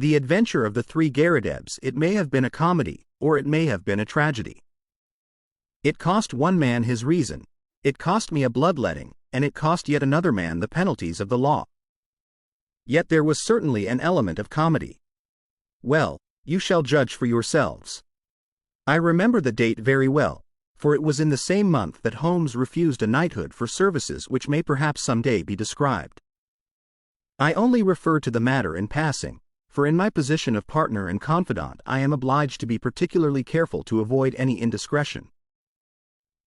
The Adventure of the Three Garridebs. It may have been a comedy, or it may have been a tragedy. It cost one man his reason, it cost me a bloodletting, and it cost yet another man the penalties of the law. Yet there was certainly an element of comedy. Well, you shall judge for yourselves. I remember the date very well, for it was in the same month that Holmes refused a knighthood for services which may perhaps some day be described. I only refer to the matter in passing, for in my position of partner and confidant I am obliged to be particularly careful to avoid any indiscretion.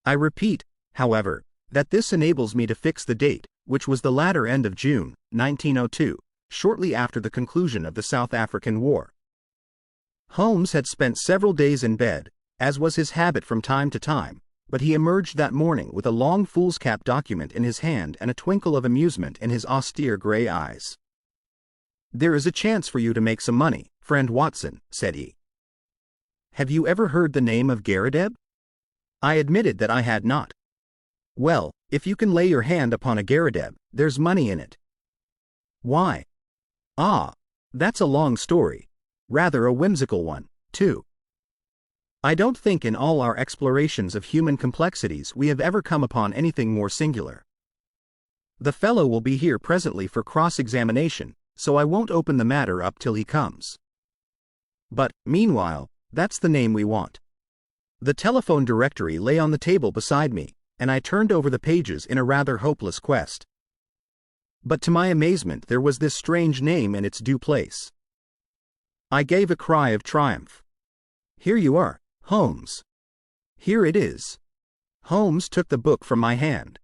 I repeat, however, that this enables me to fix the date, which was the latter end of June, 1902, shortly after the conclusion of the South African War. Holmes had spent several days in bed, as was his habit from time to time, but he emerged that morning with a long foolscap document in his hand and a twinkle of amusement in his austere gray eyes. "There is a chance for you to make some money, friend Watson," said he. "Have you ever heard the name of Garrideb?" I admitted that I had not. "Well, if you can lay your hand upon a Garrideb, there's money in it." "Why?" "Ah, that's a long story. Rather a whimsical one, too. I don't think in all our explorations of human complexities we have ever come upon anything more singular. The fellow will be here presently for cross-examination, so I won't open the matter up till he comes. But, meanwhile, that's the name we want." The telephone directory lay on the table beside me, and I turned over the pages in a rather hopeless quest. But to my amazement there was this strange name in its due place. I gave a cry of triumph. "Here you are, Holmes. Here it is." Holmes took the book from my hand.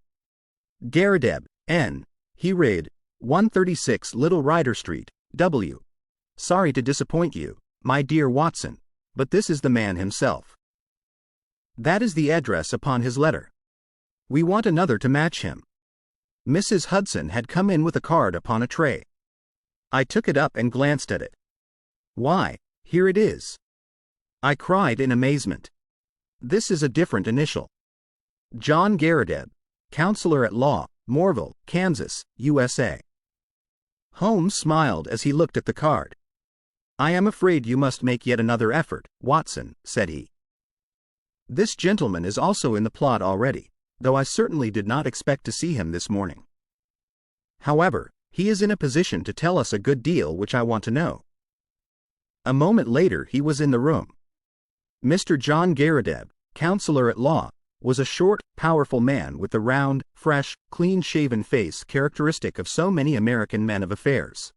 "Garrideb, N." he read, 136 Little Ryder Street, W. "Sorry to disappoint you, my dear Watson, but this is the man himself. That is the address upon his letter. We want another to match him." Mrs. Hudson had come in with a card upon a tray. I took it up and glanced at it. "Why, here it is!" I cried in amazement. "This is a different initial. John Garrideb, Counselor at Law, Morville, Kansas, USA." Holmes smiled as he looked at the card. "I am afraid you must make yet another effort, Watson," said he. "This gentleman is also in the plot already, though I certainly did not expect to see him this morning. However, he is in a position to tell us a good deal which I want to know." A moment later he was in the room. Mr. John Garrideb, Counselor at Law, was a short, powerful man with the round, fresh, clean-shaven face characteristic of so many American men of affairs.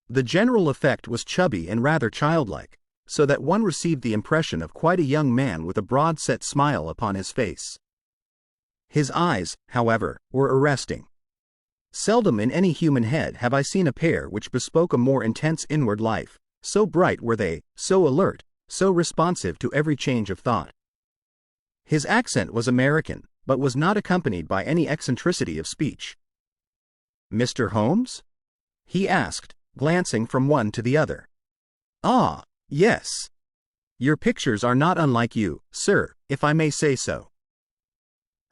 The general effect was chubby and rather childlike, so that one received the impression of quite a young man with a broad-set smile upon his face. His eyes, however, were arresting. Seldom in any human head have I seen a pair which bespoke a more intense inward life, so bright were they, so alert, so responsive to every change of thought. His accent was American, but was not accompanied by any eccentricity of speech. "Mr. Holmes?" he asked, glancing from one to the other. "Ah, yes. Your pictures are not unlike you, sir, if I may say so.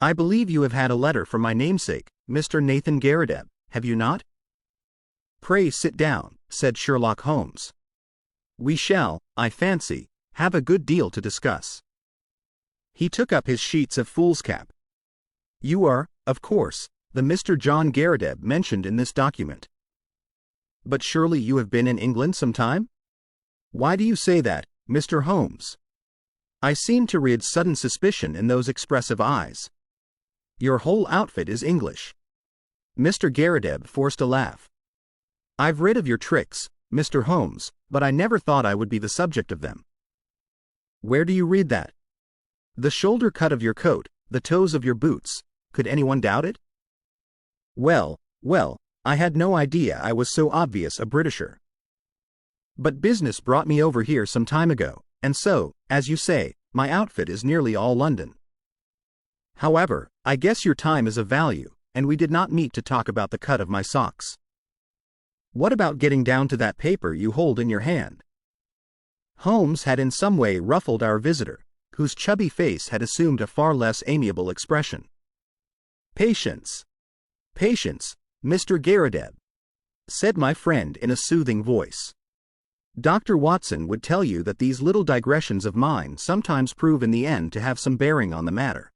I believe you have had a letter from my namesake, Mr. Nathan Garrideb, have you not?" "Pray sit down," said Sherlock Holmes. "We shall, I fancy, have a good deal to discuss." He took up his sheets of foolscap. "You are, of course, the Mr. John Garrideb mentioned in this document. But surely you have been in England some time? Why do you say that, Mr. Holmes?" I seemed to read sudden suspicion in those expressive eyes. "Your whole outfit is English." Mr. Garrideb forced a laugh. "I've read of your tricks, Mr. Holmes, but I never thought I would be the subject of them." "Where do you read that?" "The shoulder cut of your coat, the toes of your boots. Could anyone doubt it?" Well, I had no idea I was so obvious a Britisher. But business brought me over here some time ago, and so, as you say, my outfit is nearly all London. However, I guess your time is of value, and we did not meet to talk about the cut of my socks. What about getting down to that paper you hold in your hand?" Holmes had in some way ruffled our visitor, whose chubby face had assumed a far less amiable expression. "Patience, Mr. Garrideb," said my friend in a soothing voice. Dr. Watson would tell you that these little digressions of mine sometimes prove in the end to have some bearing on the matter.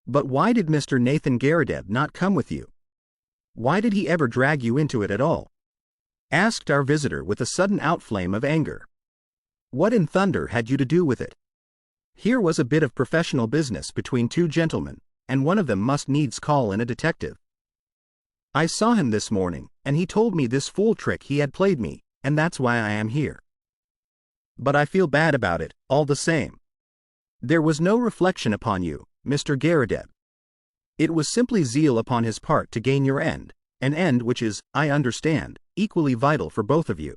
But why did Mr. Nathan Garrideb not come with you? Why did he ever drag you into it at all? Asked our visitor with a sudden outflame of anger. What in thunder had you to do with it? Here was a bit of professional business between two gentlemen, and one of them must needs call in a detective. I saw him this morning, and he told me this fool trick he had played me, and that's why I am here. But I feel bad about it, all the same. There was no reflection upon you, Mr. Garrideb. It was simply zeal upon his part to gain your end, an end which is, I understand, equally vital for both of you.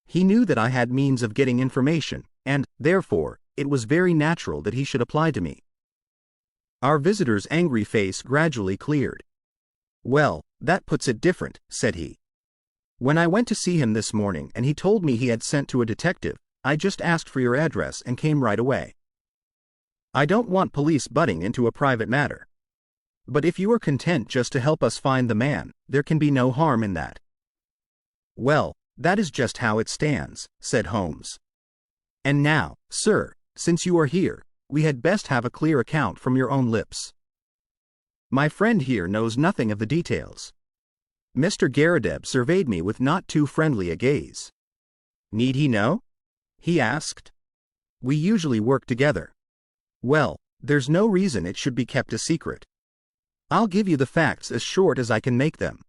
He knew that I had means of getting information, and, therefore, it was very natural that he should apply to me. Our visitor's angry face gradually cleared. Well, that puts it different, said he. When I went to see him this morning and he told me he had sent to a detective, I just asked for your address and came right away. I don't want police butting into a private matter. But if you are content just to help us find the man, there can be no harm in that. Well, that is just how it stands, said Holmes. And now, sir, since you are here, we had best have a clear account from your own lips. My friend here knows nothing of the details. Mr. Garrideb surveyed me with not too friendly a gaze. Need he know? He asked. We usually work together. Well, there's no reason it should be kept a secret. I'll give you the facts as short as I can make them.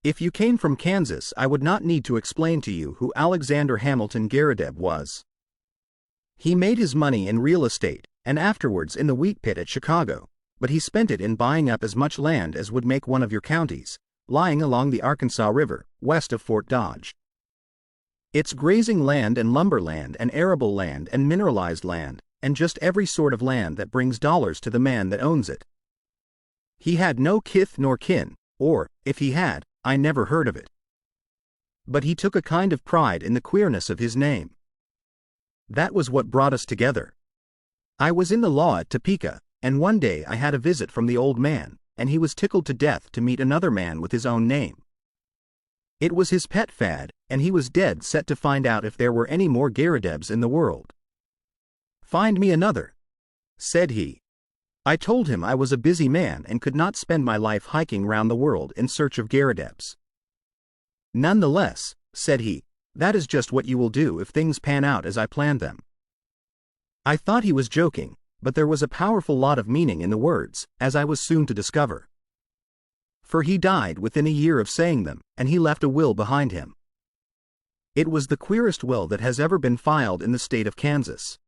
If you came from Kansas, I would not need to explain to you who Alexander Hamilton Garrideb was. He made his money in real estate, and afterwards in the wheat pit at Chicago, but he spent it in buying up as much land as would make one of your counties, lying along the Arkansas River, west of Fort Dodge. It's grazing land and lumber land and arable land and mineralized land, and just every sort of land that brings dollars to the man that owns it. He had no kith nor kin, or, if he had, I never heard of it. But he took a kind of pride in the queerness of his name. That was what brought us together. I was in the law at Topeka, and one day I had a visit from the old man, and he was tickled to death to meet another man with his own name. It was his pet fad, and he was dead set to find out if there were any more Garridebs in the world. Find me another, said he. I told him I was a busy man and could not spend my life hiking round the world in search of Garridebs. None the less, said he, that is just what you will do if things pan out as I planned them. I thought he was joking, but there was a powerful lot of meaning in the words, as I was soon to discover. For he died within a year of saying them, and he left a will behind him. It was the queerest will that has ever been filed in the state of Kansas.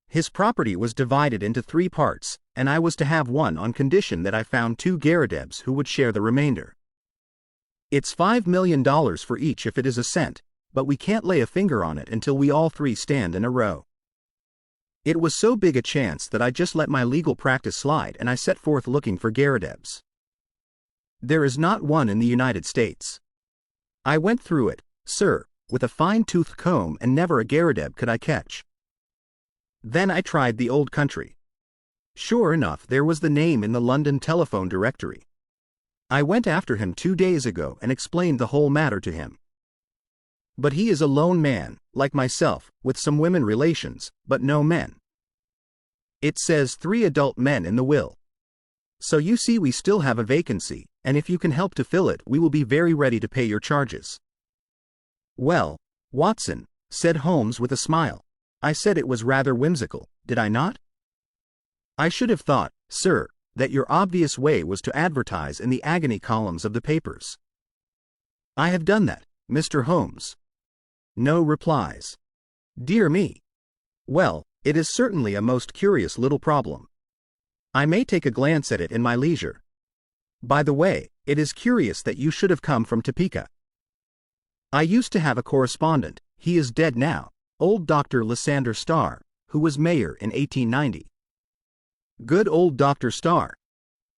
His property was divided into 3 parts, and I was to have one on condition that I found 2 Garridebs who would share the remainder. It's $5 million for each if it is a cent, but we can't lay a finger on it until we all 3 stand in a row. It was so big a chance that I just let my legal practice slide and I set forth looking for Garridebs. There is not one in the United States. I went through it, sir, with a fine-toothed comb, and never a Garrideb could I catch. Then I tried the old country. Sure enough, there was the name in the London telephone directory. I went after him 2 days ago and explained the whole matter to him. But he is a lone man, like myself, with some women relations, but no men. It says 3 adult men in the will. So you see we still have a vacancy, and if you can help to fill it, we will be very ready to pay your charges. Well, Watson, said Holmes with a smile, I said it was rather whimsical, did I not? I should have thought, sir, that your obvious way was to advertise in the agony columns of the papers. I have done that, Mr. Holmes. No replies. Dear me. Well, it is certainly a most curious little problem. I may take a glance at it in my leisure. By the way, it is curious that you should have come from Topeka. I used to have a correspondent, he is dead now, old Dr. Lysander Starr, who was mayor in 1890. Good old Dr. Starr,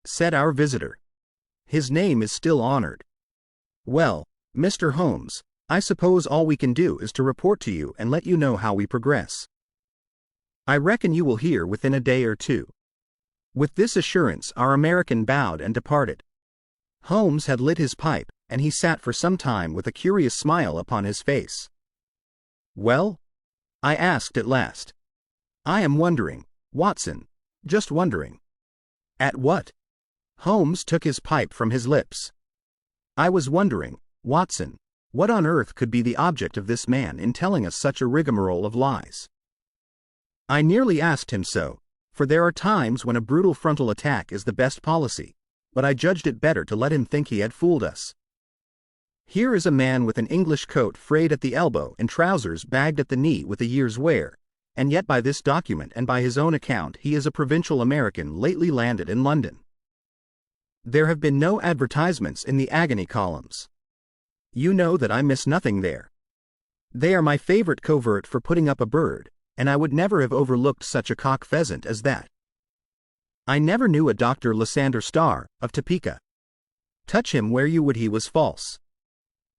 said our visitor. His name is still honored. Well, Mr. Holmes, I suppose all we can do is to report to you and let you know how we progress. I reckon you will hear within a day or 2. With this assurance our American bowed and departed. Holmes had lit his pipe, and he sat for some time with a curious smile upon his face. "Well?" I asked at last. "I am wondering, Watson, just wondering." "At what?" Holmes took his pipe from his lips. "I was wondering, Watson, what on earth could be the object of this man in telling us such a rigmarole of lies?" I nearly asked him so, for there are times when a brutal frontal attack is the best policy, but I judged it better to let him think he had fooled us. Here is a man with an English coat frayed at the elbow and trousers bagged at the knee with a year's wear, and yet by this document and by his own account he is a provincial American lately landed in London. There have been no advertisements in the agony columns. You know that I miss nothing there. They are my favorite covert for putting up a bird, and I would never have overlooked such a cock pheasant as that. I never knew a Dr. Lysander Starr, of Topeka. Touch him where you would, he was false.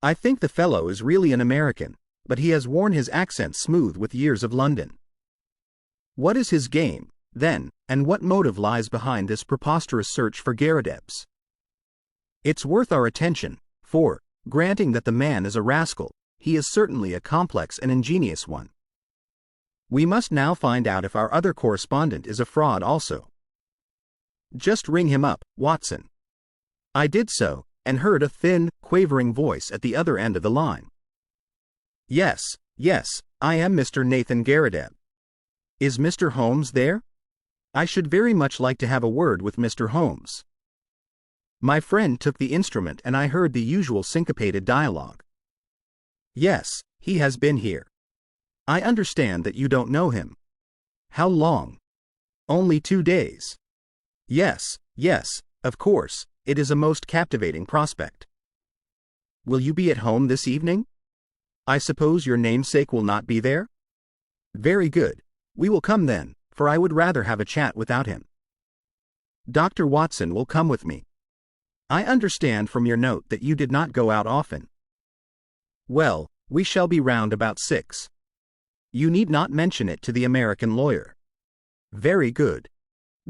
I think the fellow is really an American, but he has worn his accent smooth with years of London. What is his game, then, and what motive lies behind this preposterous search for Garridebs? It's worth our attention, for, granting that the man is a rascal, he is certainly a complex and ingenious one. We must now find out if our other correspondent is a fraud also. Just ring him up, Watson. I did so, and heard a thin, quavering voice at the other end of the line. Yes, I am Mr. Nathan Garrideb. Is Mr. Holmes there? I should very much like to have a word with Mr. Holmes. My friend took the instrument and I heard the usual syncopated dialogue. Yes, he has been here. I understand that you don't know him. How long? Only 2 days. Yes, of course, it is a most captivating prospect. Will you be at home this evening? I suppose your namesake will not be there? Very good. We will come then, for I would rather have a chat without him. Dr. Watson will come with me. I understand from your note that you did not go out often. Well, we shall be round about 6. You need not mention it to the American lawyer. Very good.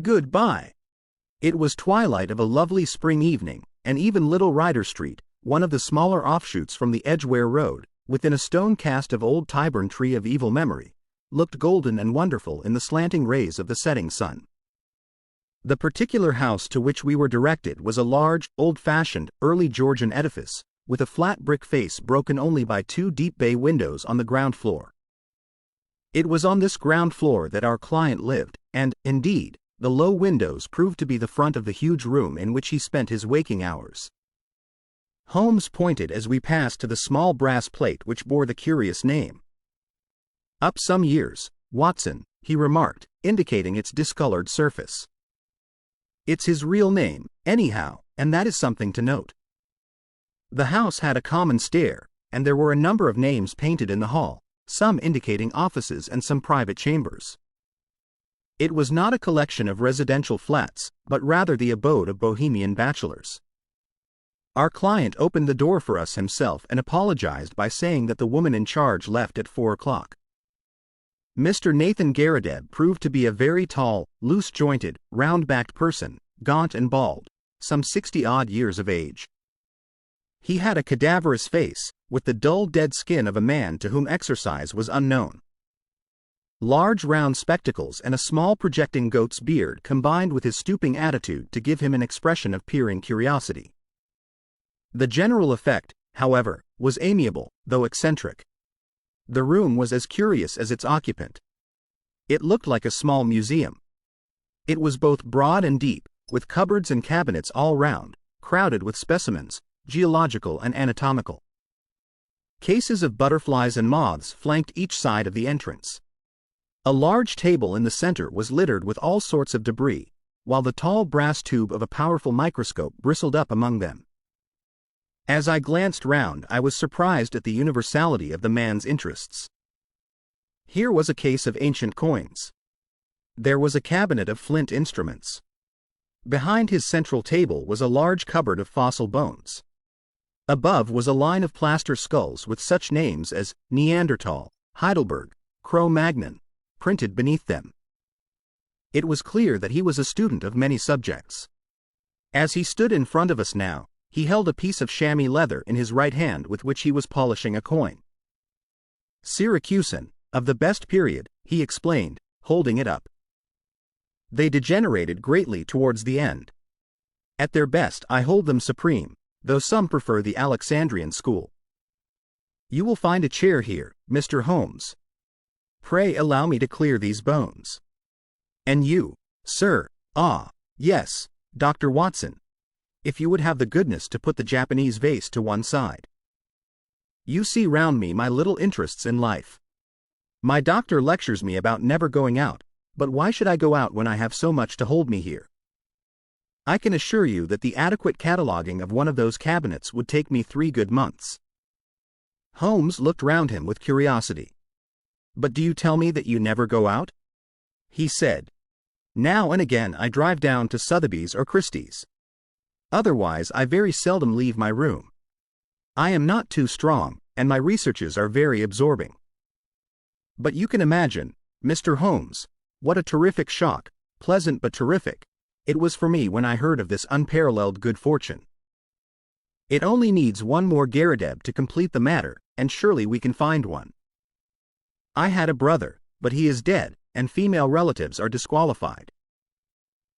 Goodbye. It was twilight of a lovely spring evening, and even Little Ryder Street, one of the smaller offshoots from the Edgware Road, within a stone cast of old Tyburn tree of evil memory, looked golden and wonderful in the slanting rays of the setting sun. The particular house to which we were directed was a large, old-fashioned, early Georgian edifice, with a flat brick face broken only by 2 deep bay windows on the ground floor. It was on this ground floor that our client lived, and, indeed, the low windows proved to be the front of the huge room in which he spent his waking hours. Holmes pointed as we passed to the small brass plate which bore the curious name. Up some years, Watson, he remarked, indicating its discolored surface. It's his real name, anyhow, and that is something to note. The house had a common stair, and there were a number of names painted in the hall, some indicating offices and some private chambers. It was not a collection of residential flats, but rather the abode of bohemian bachelors. Our client opened the door for us himself and apologized by saying that the woman in charge left at 4 o'clock. Mr. Nathan Garrideb proved to be a very tall, loose-jointed, round-backed person, gaunt and bald, some 60-odd years of age. He had a cadaverous face, with the dull dead skin of a man to whom exercise was unknown. Large round spectacles and a small projecting goat's beard combined with his stooping attitude to give him an expression of peering curiosity. The general effect, however, was amiable, though eccentric. The room was as curious as its occupant. It looked like a small museum. It was both broad and deep, with cupboards and cabinets all round, crowded with specimens, geological and anatomical. Cases of butterflies and moths flanked each side of the entrance. A large table in the center was littered with all sorts of debris, while the tall brass tube of a powerful microscope bristled up among them. As I glanced round, I was surprised at the universality of the man's interests. Here was a case of ancient coins. There was a cabinet of flint instruments. Behind his central table was a large cupboard of fossil bones. Above was a line of plaster skulls with such names as Neanderthal, Heidelberg, Cro-Magnon, printed beneath them. It was clear that he was a student of many subjects. As he stood in front of us now, He held a piece of chamois leather in his right hand with which he was polishing a coin. Syracusan, of the best period, he explained, holding it up. They degenerated greatly towards the end. At their best I hold them supreme, though some prefer the Alexandrian school. You will find a chair here, Mr. Holmes. Pray allow me to clear these bones. And you, sir, yes, Dr. Watson, if you would have the goodness to put the Japanese vase to one side. You see round me my little interests in life. My doctor lectures me about never going out, but why should I go out when I have so much to hold me here? I can assure you that the adequate cataloguing of one of those cabinets would take me 3 good months. Holmes looked round him with curiosity. But do you tell me that you never go out? He said. Now and again I drive down to Sotheby's or Christie's. Otherwise I very seldom leave my room. I am not too strong, and my researches are very absorbing. But you can imagine, Mr. Holmes, what a terrific shock, pleasant but terrific, it was for me when I heard of this unparalleled good fortune. It only needs one more Garrideb to complete the matter, and surely we can find one. I had a brother, but he is dead, and female relatives are disqualified.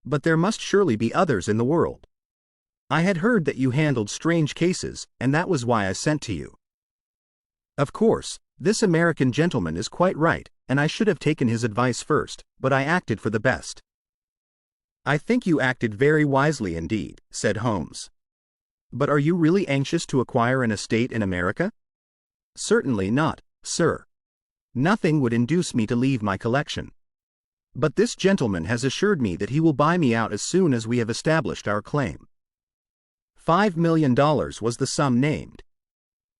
But there must surely be others in the world. I had heard that you handled strange cases, and that was why I sent to you. Of course, this American gentleman is quite right, and I should have taken his advice first, but I acted for the best. I think you acted very wisely indeed, said Holmes. But are you really anxious to acquire an estate in America? Certainly not, sir. Nothing would induce me to leave my collection. But this gentleman has assured me that he will buy me out as soon as we have established our claim. $5 million was the sum named.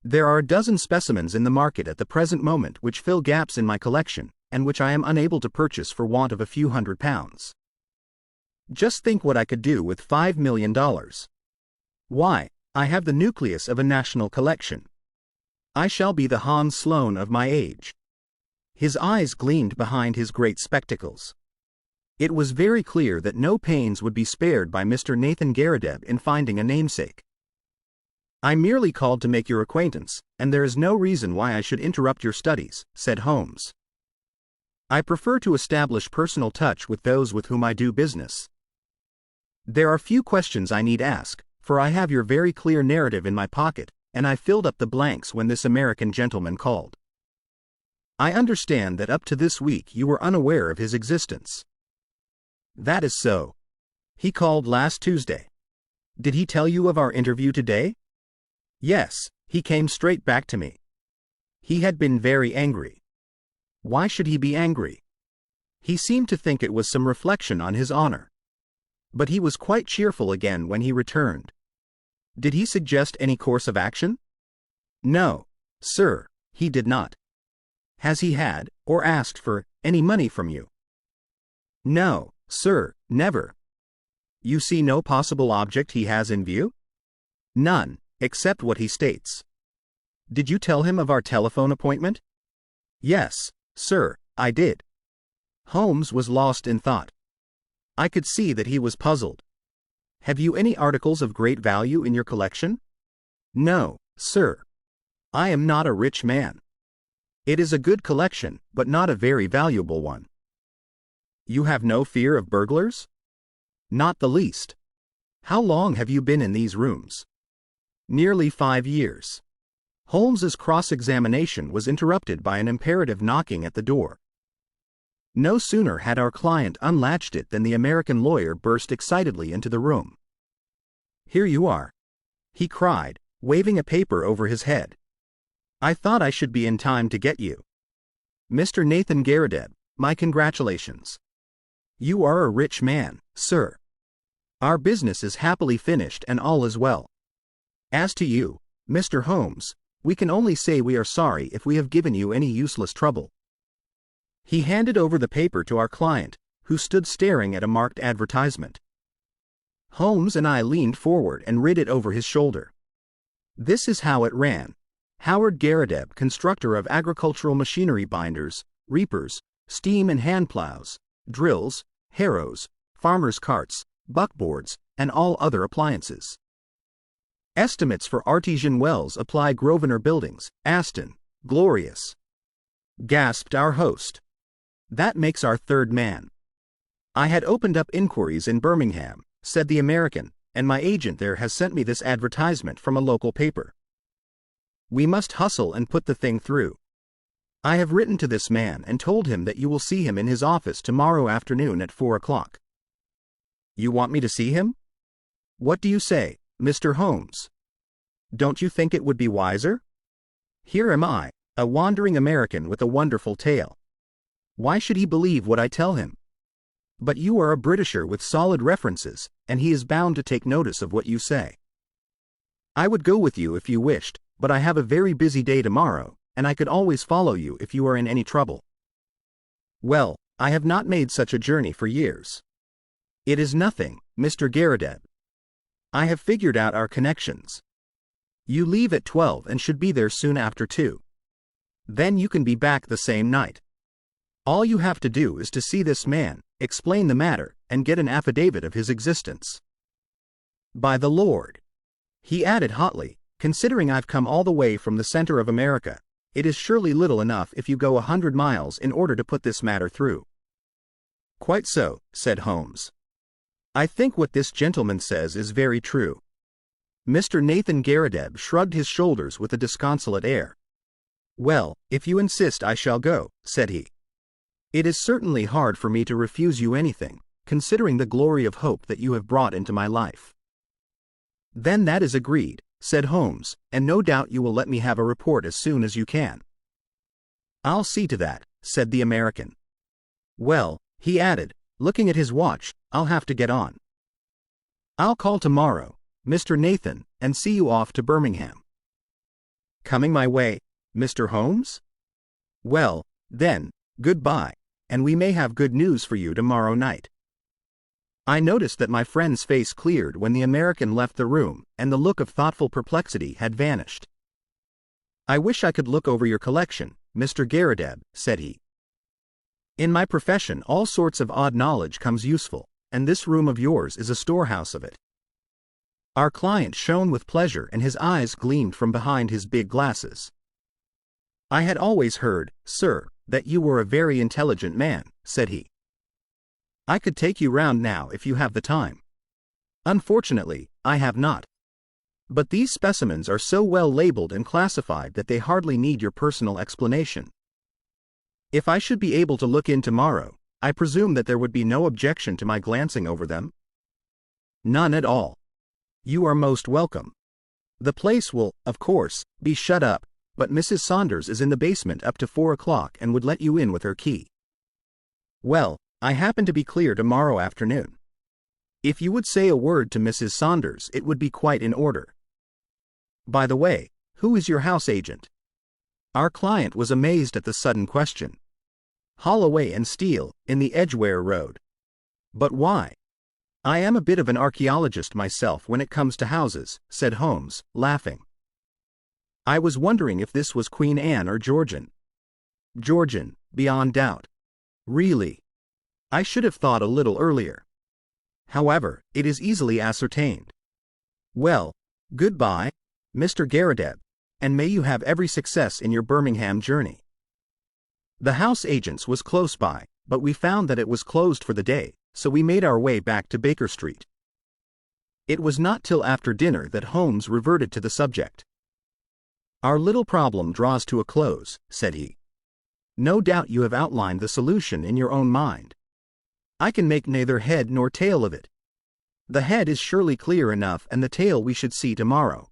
There are a dozen specimens in the market at the present moment which fill gaps in my collection, and which I am unable to purchase for want of a few £100. Just think what I could do with $5 million. Why, I have the nucleus of a national collection. I shall be the Hans Sloane of my age. His eyes gleamed behind his great spectacles. It was very clear that no pains would be spared by Mr. Nathan Garrideb in finding a namesake. I merely called to make your acquaintance, and there is no reason why I should interrupt your studies, said Holmes. I prefer to establish personal touch with those with whom I do business. There are few questions I need ask, for I have your very clear narrative in my pocket, and I filled up the blanks when this American gentleman called. I understand that up to this week you were unaware of his existence. That is so. He called last Tuesday. Did he tell you of our interview today? Yes, he came straight back to me. He had been very angry. Why should he be angry? He seemed to think it was some reflection on his honor. But he was quite cheerful again when he returned. Did he suggest any course of action? No, sir, he did not. Has he had, or asked for, any money from you? No, sir, never. You see no possible object he has in view? None, except what he states. Did you tell him of our telephone appointment? Yes, sir, I did. Holmes was lost in thought. I could see that he was puzzled. Have you any articles of great value in your collection? No, sir. I am not a rich man. It is a good collection, but not a very valuable one. You have no fear of burglars? Not the least. How long have you been in these rooms? Nearly 5 years. Holmes's cross-examination was interrupted by an imperative knocking at the door. No sooner had our client unlatched it than the American lawyer burst excitedly into the room. Here you are, he cried, waving a paper over his head. I thought I should be in time to get you. Mr. Nathan Garrideb, my congratulations. You are a rich man, sir. Our business is happily finished and all is well. As to you, Mr. Holmes, we can only say we are sorry if we have given you any useless trouble. He handed over the paper to our client, who stood staring at a marked advertisement. Holmes and I leaned forward and read it over his shoulder. This is how it ran. Howard Garrideb, constructor of agricultural machinery, binders, reapers, steam and hand plows, drills, harrows, farmers' carts, buckboards, and all other appliances. Estimates for artesian wells apply Grosvenor Buildings, Aston, glorious," gasped our host. "That makes our third man." "I had opened up inquiries in Birmingham," said the American, "and my agent there has sent me this advertisement from a local paper. We must hustle and put the thing through. I have written to this man and told him that you will see him in his office tomorrow afternoon at 4 o'clock. You want me to see him? What do you say, Mr. Holmes? Don't you think it would be wiser? Here am I, a wandering American with a wonderful tale. Why should he believe what I tell him? But you are a Britisher with solid references, and he is bound to take notice of what you say. I would go with you if you wished, but I have a very busy day tomorrow, and I could always follow you if you are in any trouble." "Well, I have not made such a journey for years." "It is nothing, Mr. Garrideb. I have figured out our connections. You leave at 12 and should be there soon after 2. Then you can be back the same night. All you have to do is to see this man, explain the matter, and get an affidavit of his existence. By the Lord," he added hotly, "considering I've come all the way from the center of America, it is surely little enough if you go 100 miles in order to put this matter through." "Quite so," said Holmes. "I think what this gentleman says is very true." Mr. Nathan Garrideb shrugged his shoulders with a disconsolate air. "Well, if you insist I shall go," said he. "It is certainly hard for me to refuse you anything, considering the glory of hope that you have brought into my life." "Then that is agreed," said Holmes, "and no doubt you will let me have a report as soon as you can." "I'll see to that," said the American. "Well," he added, looking at his watch, "I'll have to get on. I'll call tomorrow, Mr. Nathan, and see you off to Birmingham." "Coming my way, Mr. Holmes? Well, then, goodbye, and we may have good news for you tomorrow night." I noticed that my friend's face cleared when the American left the room, and the look of thoughtful perplexity had vanished. "I wish I could look over your collection, Mr. Garrideb," said he. "In my profession all sorts of odd knowledge comes useful, and this room of yours is a storehouse of it." Our client shone with pleasure and his eyes gleamed from behind his big glasses. "I had always heard, sir, that you were a very intelligent man," said he. "I could take you round now if you have the time. Unfortunately, I have not. But these specimens are so well labeled and classified that they hardly need your personal explanation. If I should be able to look in tomorrow, I presume that there would be no objection to my glancing over them?" "None at all. You are most welcome. The place will, of course, be shut up, but Mrs. Saunders is in the basement up to 4 o'clock and would let you in with her key." "Well, I happen to be clear tomorrow afternoon. If you would say a word to Mrs. Saunders, it would be quite in order. By the way, who is your house agent?" Our client was amazed at the sudden question. "Holloway and Steele, in the Edgware Road." "But why?" "I am a bit of an archaeologist myself when it comes to houses," said Holmes, laughing. "I was wondering if this was Queen Anne or Georgian." "Georgian, beyond doubt." "Really? I should have thought a little earlier. However, it is easily ascertained. Well, goodbye, Mr. Garrideb, and may you have every success in your Birmingham journey." The house agent's was close by, but we found that it was closed for the day, so we made our way back to Baker Street. It was not till after dinner that Holmes reverted to the subject. "Our little problem draws to a close," said he. "No doubt you have outlined the solution in your own mind. I can make neither head nor tail of it. The head is surely clear enough, and the tail we should see tomorrow.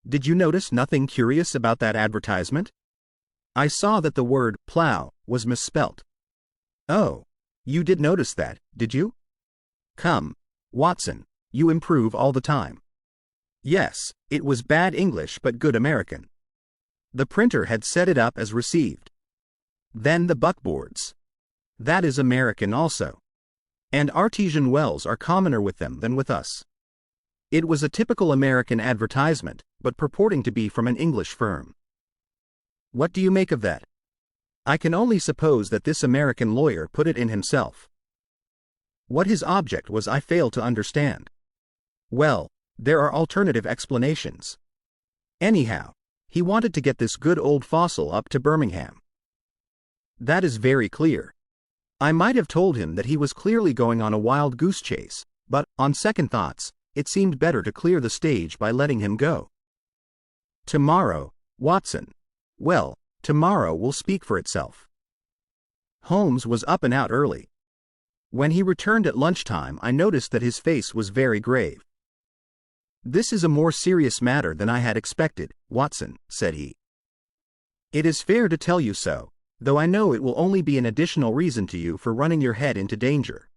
Did you notice nothing curious about that advertisement? I saw that the word plough was misspelt." "Oh, you did notice that, did you? Come, Watson, you improve all the time." "Yes, it was bad English but good American. The printer had set it up as received. Then the buckboards. That is American also. And artesian wells are commoner with them than with us. It was a typical American advertisement, but purporting to be from an English firm. What do you make of that? I can only suppose that this American lawyer put it in himself. What his object was I fail to understand." "Well, There are alternative explanations. Anyhow, he wanted to get this good old fossil up to Birmingham. That is very clear. I might have told him that he was clearly going on a wild goose chase, but, on second thoughts, it seemed better to clear the stage by letting him go. Tomorrow, Watson. Well, tomorrow will speak for itself. Holmes was up and out early. When he returned at lunchtime, I noticed that his face was very grave. "This is a more serious matter than I had expected, Watson," said he. "It is fair to tell you so, though I know it will only be an additional reason to you for running your head into danger.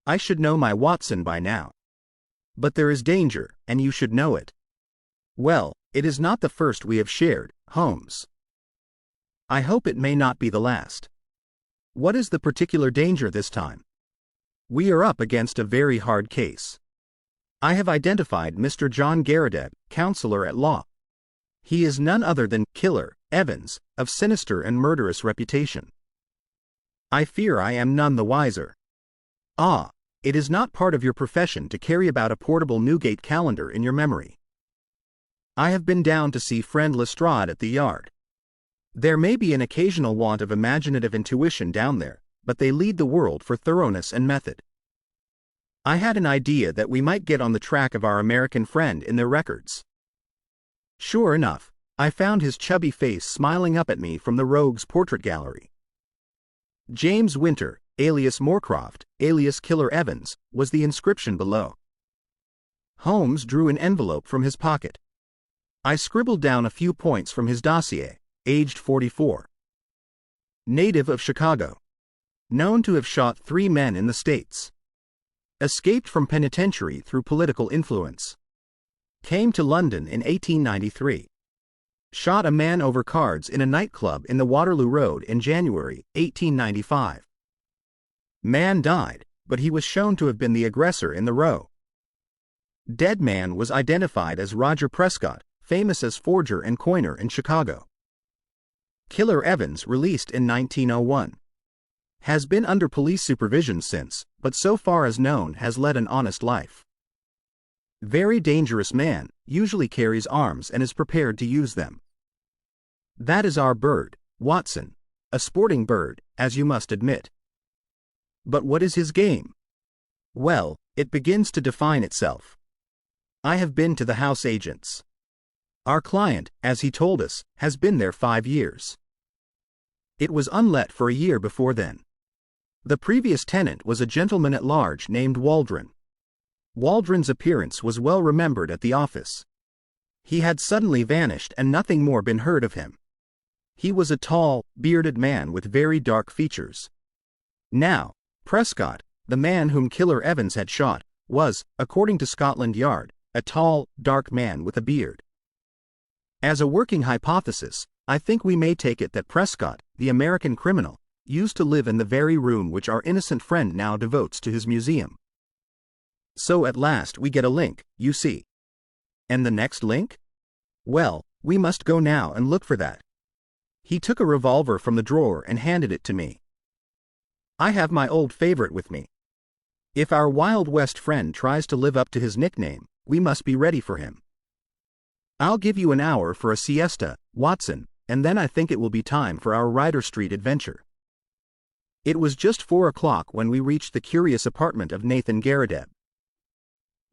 I should know my Watson by now. But there is danger, and you should know it. Well, it is not the first we have shared, Holmes. I hope it may not be the last. What is the particular danger this time? We are up against a very hard case. I have identified Mr. John Garrideb, counselor at law. He is none other than Killer Evans, of sinister and murderous reputation. I fear I am none the wiser. Ah, it is not part of your profession to carry about a portable Newgate calendar in your memory. I have been down to see friend Lestrade at the Yard. There may be an occasional want of imaginative intuition down there, but they lead the world for thoroughness and method. I had an idea that we might get on the track of our American friend in their records. Sure enough, I found his chubby face smiling up at me from the Rogues Portrait Gallery. James Winter, alias Moorcroft, alias Killer Evans, was the inscription below. Holmes drew an envelope from his pocket. I scribbled down a few points from his dossier. Aged 44. Native of Chicago. Known to have shot 3 men in the States. Escaped from penitentiary through political influence. Came to London in 1893. Shot a man over cards in a nightclub in the Waterloo Road in January 1895. Man died, but he was shown to have been the aggressor in the row. Dead man was identified as Roger Prescott, famous as forger and coiner in Chicago. Killer Evans released in 1901. Has been under police supervision since, but so far as known has led an honest life. Very dangerous man, usually carries arms and is prepared to use them. That is our bird, Watson, a sporting bird, as you must admit. But what is his game? Well, it begins to define itself. I have been to the house agents. Our client, as he told us, has been there 5 years. It was unlet for a year before then. The previous tenant was a gentleman at large named Waldron. Waldron's appearance was well remembered at the office. He had suddenly vanished and nothing more been heard of him. He was a tall, bearded man with very dark features. Now, Prescott, the man whom Killer Evans had shot, was, according to Scotland Yard, a tall, dark man with a beard. As a working hypothesis, I think we may take it that Prescott, the American criminal, used to live in the very room which our innocent friend now devotes to his museum. So at last we get a link, you see. And the next link? Well, we must go now and look for that. He took a revolver from the drawer and handed it to me. I have my old favorite with me. If our Wild West friend tries to live up to his nickname, we must be ready for him. I'll give you an hour for a siesta, Watson, and then I think it will be time for our Ryder Street adventure. It was just 4 o'clock when we reached the curious apartment of Nathan Garrideb.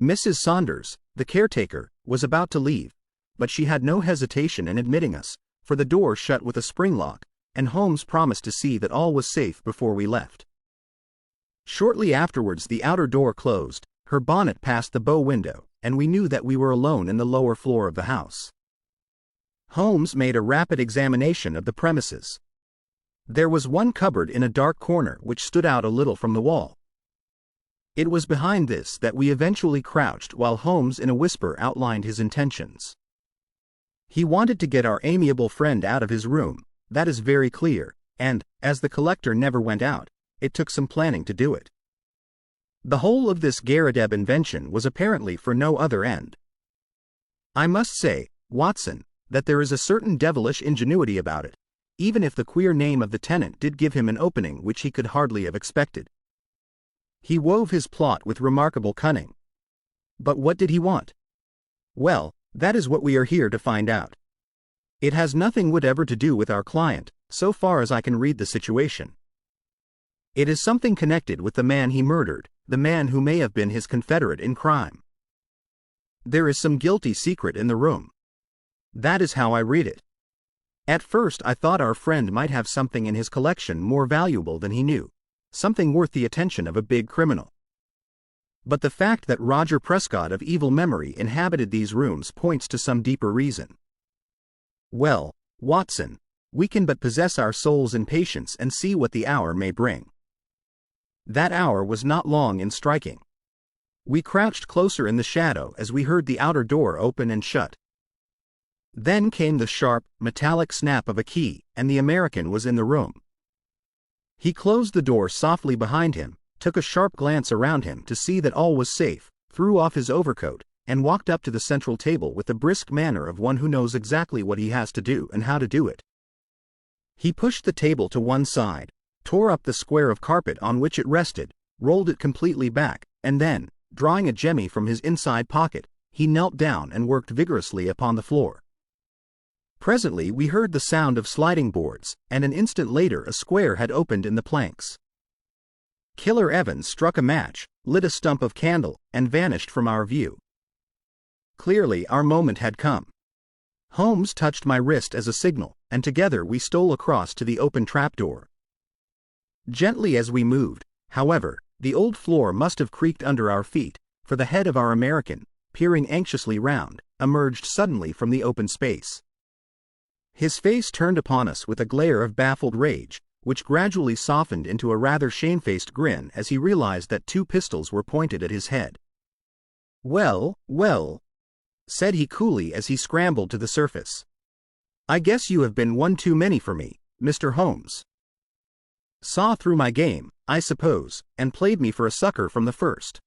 Mrs. Saunders, the caretaker, was about to leave, but she had no hesitation in admitting us, for the door shut with a spring lock, and Holmes promised to see that all was safe before we left. Shortly afterwards the outer door closed, her bonnet passed the bow window, and we knew that we were alone in the lower floor of the house. Holmes made a rapid examination of the premises. There was one cupboard in a dark corner which stood out a little from the wall. It was behind this that we eventually crouched while Holmes in a whisper outlined his intentions. He wanted to get our amiable friend out of his room, that is very clear, and, as the collector never went out, it took some planning to do it. The whole of this Garrideb invention was apparently for no other end. I must say, Watson, that there is a certain devilish ingenuity about it, even if the queer name of the tenant did give him an opening which he could hardly have expected. He wove his plot with remarkable cunning. But what did he want? Well, that is what we are here to find out. It has nothing whatever to do with our client, so far as I can read the situation. It is something connected with the man he murdered, the man who may have been his confederate in crime. There is some guilty secret in the room. That is how I read it. At first I thought our friend might have something in his collection more valuable than he knew, something worth the attention of a big criminal. But the fact that Roger Prescott of evil memory inhabited these rooms points to some deeper reason. Well, Watson, we can but possess our souls in patience and see what the hour may bring. That hour was not long in striking. We crouched closer in the shadow as we heard the outer door open and shut. Then came the sharp, metallic snap of a key, and the American was in the room. He closed the door softly behind him, took a sharp glance around him to see that all was safe, threw off his overcoat, and walked up to the central table with the brisk manner of one who knows exactly what he has to do and how to do it. He pushed the table to one side, tore up the square of carpet on which it rested, rolled it completely back, and then, drawing a jemmy from his inside pocket, he knelt down and worked vigorously upon the floor. Presently we heard the sound of sliding boards, and an instant later a square had opened in the planks. Killer Evans struck a match, lit a stump of candle, and vanished from our view. Clearly our moment had come. Holmes touched my wrist as a signal, and together we stole across to the open trapdoor. Gently as we moved, however, the old floor must have creaked under our feet, for the head of our American, peering anxiously round, emerged suddenly from the open space. His face turned upon us with a glare of baffled rage, which gradually softened into a rather shamefaced grin as he realized that 2 pistols were pointed at his head. "Well, well," said he coolly as he scrambled to the surface. "I guess you have been one too many for me, Mr. Holmes. Saw through my game, I suppose, and played me for a sucker from the first.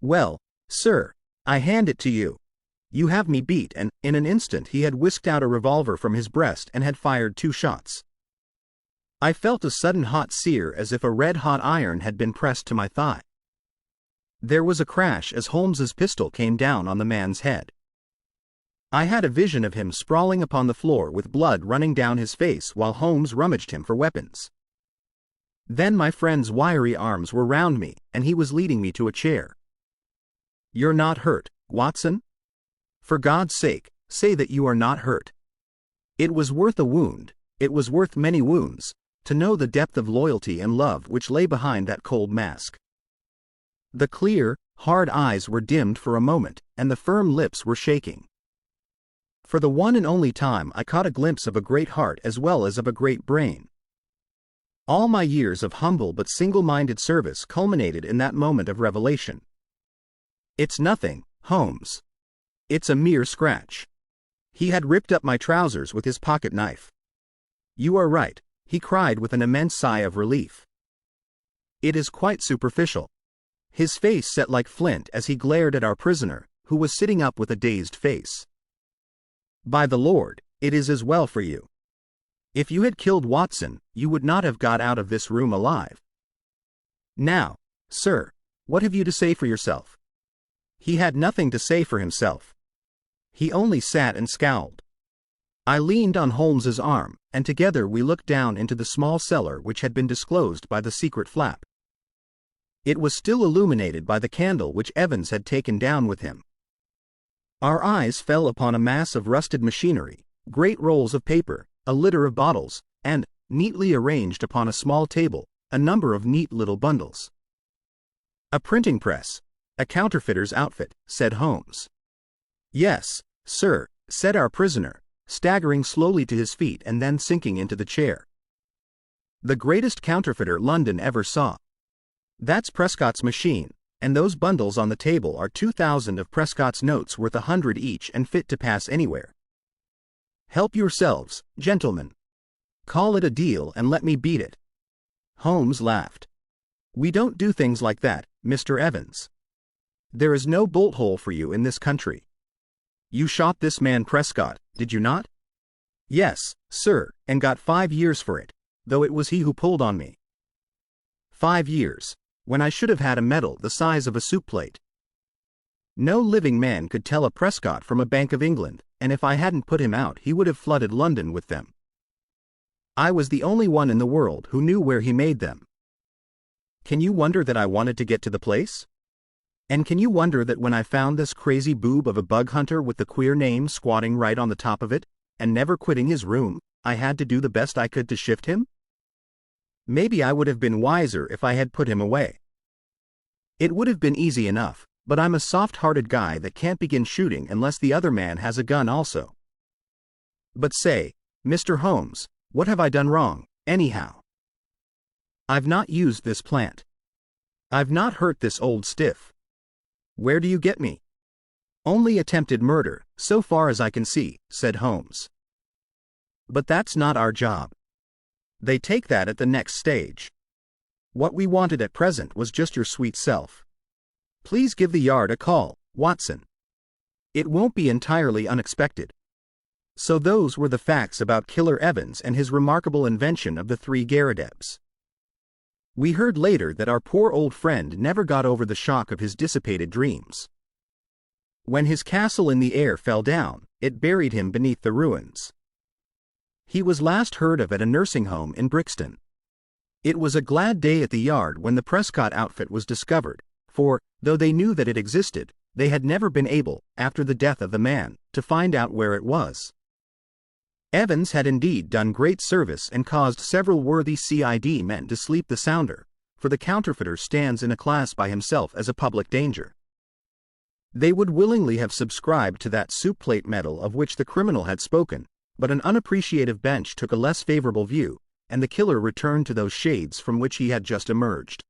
Well, sir, I hand it to you. You have me beat," and, in an instant he had whisked out a revolver from his breast and had fired 2 shots. I felt a sudden hot sear as if a red-hot iron had been pressed to my thigh. There was a crash as Holmes's pistol came down on the man's head. I had a vision of him sprawling upon the floor with blood running down his face while Holmes rummaged him for weapons. Then my friend's wiry arms were round me, and he was leading me to a chair. "You're not hurt, Watson? For God's sake, say that you are not hurt." It was worth a wound, it was worth many wounds, to know the depth of loyalty and love which lay behind that cold mask. The clear, hard eyes were dimmed for a moment, and the firm lips were shaking. For the one and only time I caught a glimpse of a great heart as well as of a great brain. All my years of humble but single-minded service culminated in that moment of revelation. "It's nothing, Holmes. It's a mere scratch." He had ripped up my trousers with his pocket knife. "You are right," he cried with an immense sigh of relief. "It is quite superficial." His face set like flint as he glared at our prisoner, who was sitting up with a dazed face. "By the Lord, it is as well for you. If you had killed Watson, you would not have got out of this room alive. Now, sir, what have you to say for yourself?" He had nothing to say for himself. He only sat and scowled. I leaned on Holmes's arm, and together we looked down into the small cellar which had been disclosed by the secret flap. It was still illuminated by the candle which Evans had taken down with him. Our eyes fell upon a mass of rusted machinery, great rolls of paper, a litter of bottles, and, neatly arranged upon a small table, a number of neat little bundles. "A printing press, a counterfeiter's outfit," said Holmes. "Yes, sir," said our prisoner, staggering slowly to his feet and then sinking into the chair. "The greatest counterfeiter London ever saw. That's Prescott's machine, and those bundles on the table are 2,000 of Prescott's notes worth 100 each and fit to pass anywhere. Help yourselves, gentlemen. Call it a deal and let me beat it." Holmes laughed. "We don't do things like that, Mr. Evans. There is no bolt hole for you in this country. You shot this man Prescott, did you not?" "Yes, sir, and got 5 years for it, though it was he who pulled on me." 5 years, when I should have had a medal the size of a soup plate. No living man could tell a Prescott from a Bank of England, and if I hadn't put him out he would have flooded London with them. I was the only one in the world who knew where he made them. Can you wonder that I wanted to get to the place? And can you wonder that when I found this crazy boob of a bug hunter with the queer name squatting right on the top of it, and never quitting his room, I had to do the best I could to shift him? Maybe I would have been wiser if I had put him away. It would have been easy enough, but I'm a soft-hearted guy that can't begin shooting unless the other man has a gun also. But say, Mr. Holmes, what have I done wrong, anyhow? I've not used this plant. I've not hurt this old stiff. Where do you get me? Only attempted murder, so far as I can see, said Holmes. But that's not our job. They take that at the next stage. What we wanted at present was just your sweet self. Please give the Yard a call, Watson. It won't be entirely unexpected. So those were the facts about Killer Evans and his remarkable invention of the Three Garridebs. We heard later that our poor old friend never got over the shock of his dissipated dreams. When his castle in the air fell down, it buried him beneath the ruins. He was last heard of at a nursing home in Brixton. It was a glad day at the Yard when the Prescott outfit was discovered, for, though they knew that it existed, they had never been able, after the death of the man, to find out where it was. Evans had indeed done great service and caused several worthy CID men to sleep the sounder, for the counterfeiter stands in a class by himself as a public danger. They would willingly have subscribed to that soup plate medal of which the criminal had spoken, but an unappreciative bench took a less favorable view, and the killer returned to those shades from which he had just emerged.